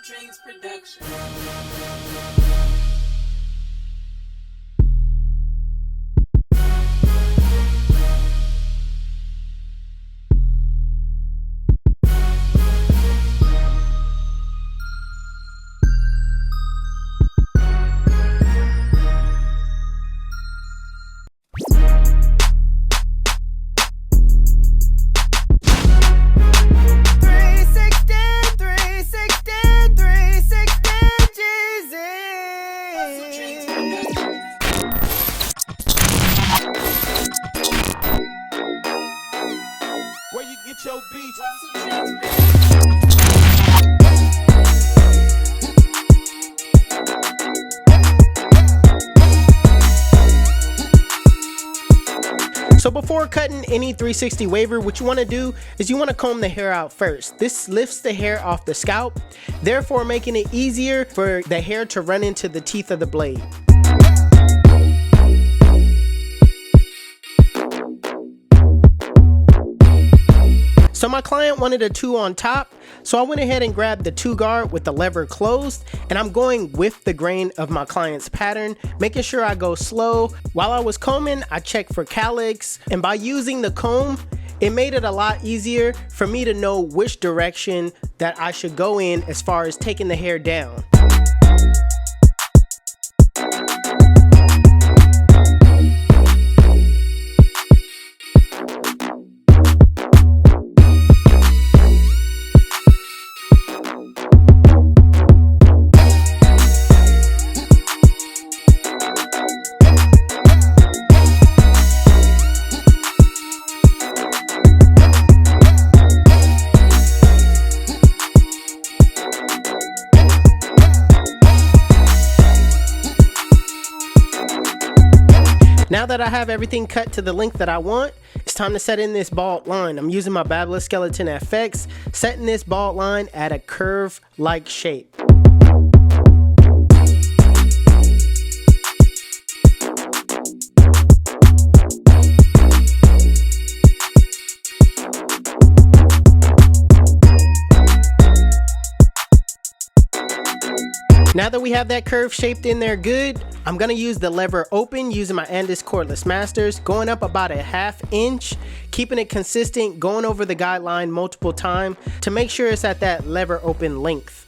HustleDreamProduction. Where you get your beats? So before cutting any 360 waver, what you want to do is you want to comb the hair out first. This lifts the hair off the scalp, therefore making it easier for the hair to run into the teeth of the blade. So my client wanted a 2 on top, so I went ahead and grabbed the 2 guard with the lever closed, and I'm going with the grain of my client's pattern, making sure I go slow. While I was combing, I checked for cowlicks, and by using the comb, it made it a lot easier for me to know which direction that I should go in as far as taking the hair down. Now that I have everything cut to the length that I want, it's time to set in this bald line. I'm using my Babyless Skeleton FX, setting this bald line at a curve-like shape. Now that we have that curve shaped in there good, I'm gonna use the lever open using my Andis Cordless Masters, going up about a 1/2 inch, keeping it consistent, going over the guideline multiple times to make sure it's at that lever open length.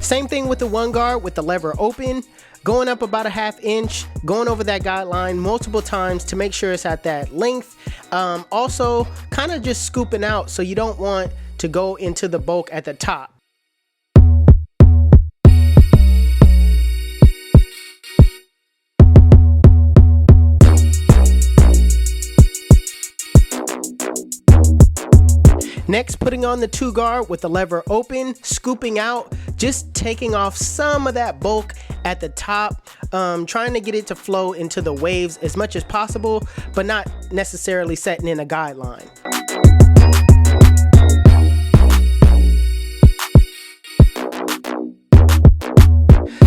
Same thing with the 1 guard with the lever open, going up about a 1/2 inch, going over that guideline multiple times to make sure it's at that length. Also, kind of just scooping out so you don't want to go into the bulk at the top. Next, putting on the 2 guard with the lever open, scooping out, just taking off some of that bulk at the top, trying to get it to flow into the waves as much as possible, but not necessarily setting in a guideline.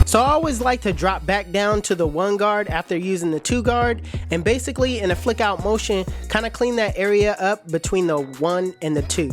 So I always like to drop back down to the 1 guard after using the 2 guard, and basically in a flick out motion, kind of clean that area up between the 1 and the 2.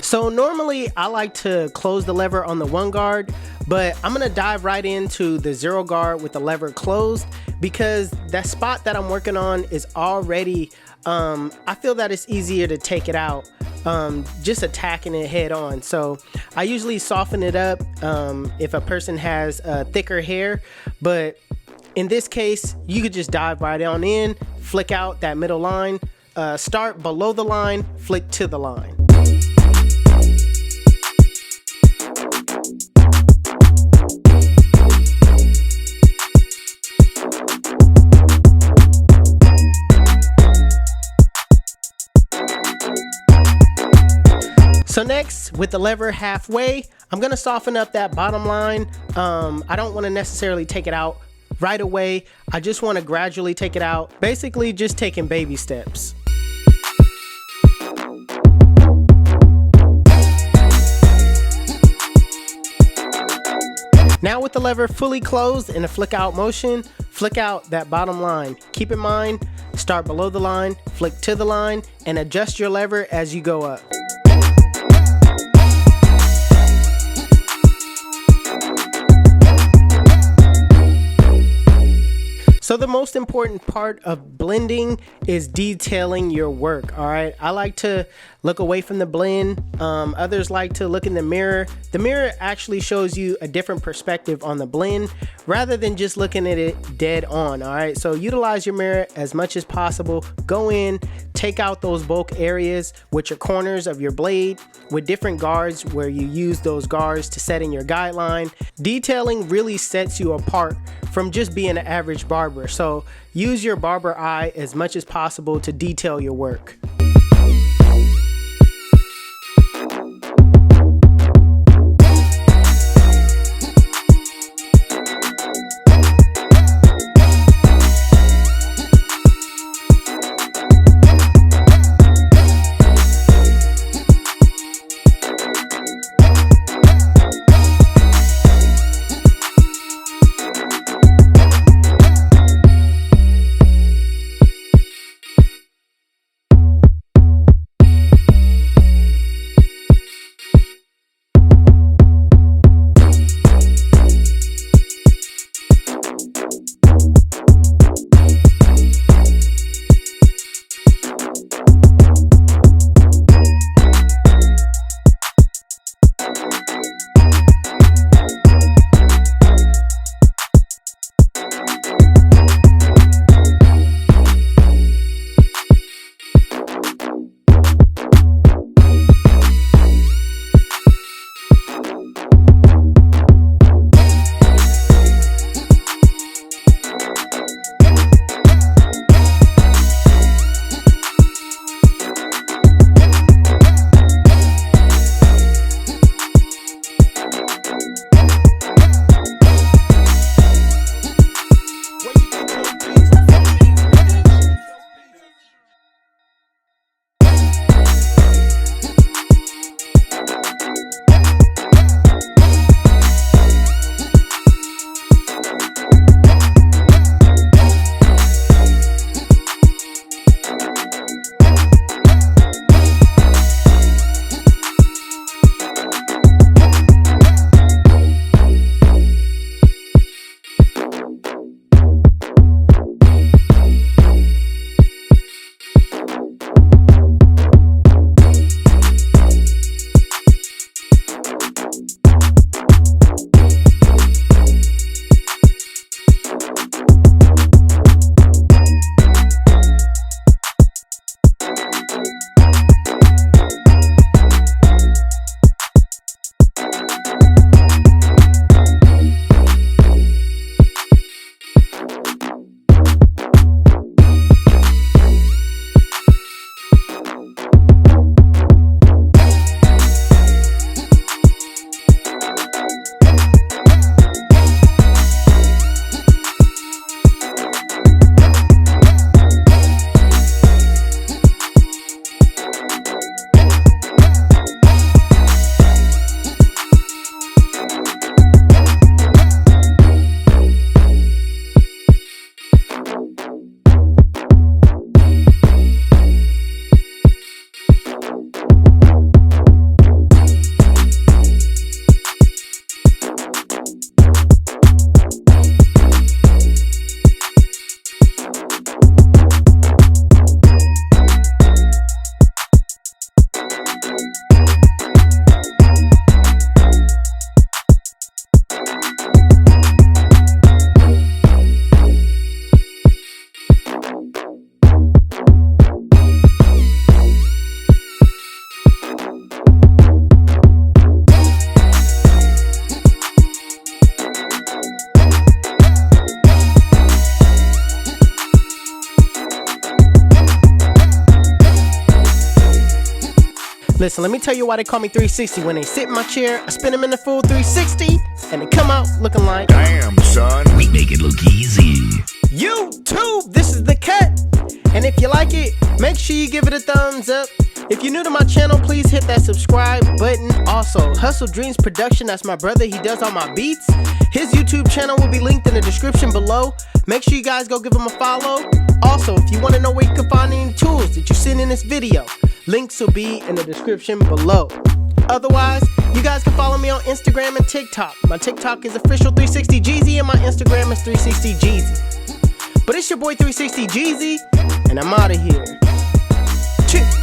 So normally I like to close the lever on the 1 guard, but I'm gonna dive right into the 0 guard with the lever closed because that spot that I'm working on is already, I feel that it's easier to take it out just attacking it head on. So I usually soften it up if a person has thicker hair, but in this case, you could just dive right on in, flick out that middle line, start below the line, flick to the line. So Next, with the lever halfway, I'm gonna soften up that bottom line. I don't wanna necessarily take it out right away. I just wanna gradually take it out. Basically just taking baby steps. Now with the lever fully closed in a flick out motion, flick out that bottom line. Keep in mind, start below the line, flick to the line, and adjust your lever as you go up. So the most important part of blending is detailing your work, all right? I like to look away from the blend. Others like to look in the mirror. The mirror actually shows you a different perspective on the blend rather than just looking at it dead on, all right? So utilize your mirror as much as possible. Go in, take out those bulk areas with your corners of your blade with different guards where you use those guards to set in your guideline. Detailing really sets you apart from just being an average barber. So use your barber eye as much as possible to detail your work. Listen, let me tell you why they call me 360. When they sit in my chair, I spin them in the full 360, and they come out looking like, damn, son, we make it look easy. YouTube, this is the cut. And if you like it, make sure you give it a thumbs up. If you're new to my channel, please hit that subscribe button. Also, HustleDreamProduction, that's my brother. He does all my beats. His YouTube channel will be linked in the description below. Make sure you guys go give him a follow. Also, if you want to know where you can find any tools that you seen in this video, links will be in the description below. Otherwise, you guys can follow me on Instagram and TikTok. My TikTok is official360Jeezy and my Instagram is 360Jeezy. But it's your boy 360Jeezy, and I'm out of here. Cheers.